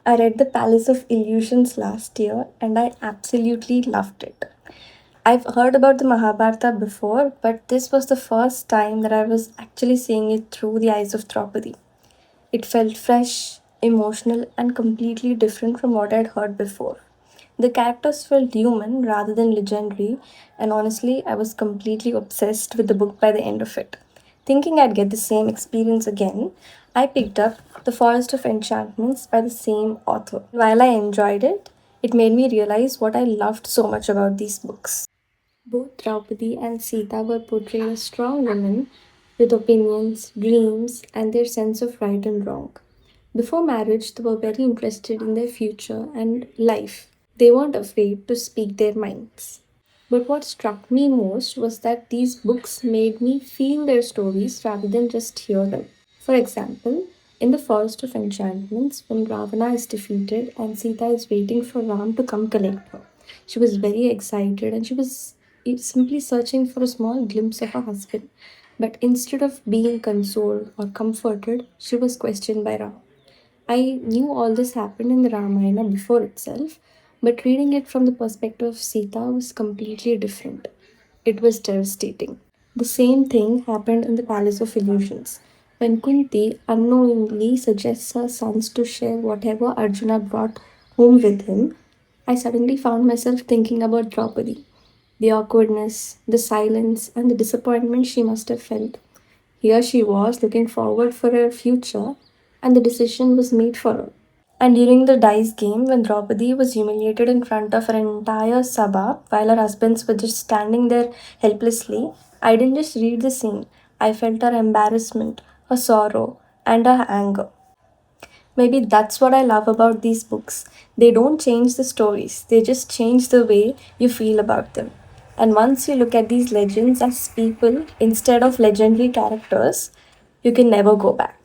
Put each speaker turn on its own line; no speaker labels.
I read The Palace of Illusions last year and I absolutely loved it. I've heard about the Mahabharata before, but this was the first time that I was actually seeing it through the eyes of Draupadi. It felt fresh, emotional, and completely different from what I'd heard before. The characters felt human rather than legendary, and honestly, I was completely obsessed with the book by the end of it. Thinking I'd get the same experience again, I picked up The Forest of Enchantments by the same author. While I enjoyed it, it made me realize what I loved so much about these books. Both Draupadi and Sita were portrayed as strong women with opinions, dreams, and their sense of right and wrong. Before marriage, they were very interested in their future and life. They weren't afraid to speak their minds. But what struck me most was that these books made me feel their stories rather than just hear them. For example, in the Forest of Enchantments, when Ravana is defeated and Sita is waiting for Ram to come collect her, she was very excited and she was simply searching for a small glimpse of her husband. But instead of being consoled or comforted, she was questioned by Ram. I knew all this happened in the Ramayana before itself, but reading it from the perspective of Sita was completely different. It was devastating. The same thing happened in the Palace of Illusions. When Kunti unknowingly suggests her sons to share whatever Arjuna brought home with him, I suddenly found myself thinking about Draupadi. The awkwardness, the silence, and the disappointment she must have felt. Here she was looking forward for her future, and the decision was made for her. And during the dice game, when Draupadi was humiliated in front of her entire Sabha while her husbands were just standing there helplessly, I didn't just read the scene. I felt her embarrassment, her sorrow, and her anger. Maybe that's what I love about these books. They don't change the stories, they just change the way you feel about them. And once you look at these legends as people instead of legendary characters, you can never go back.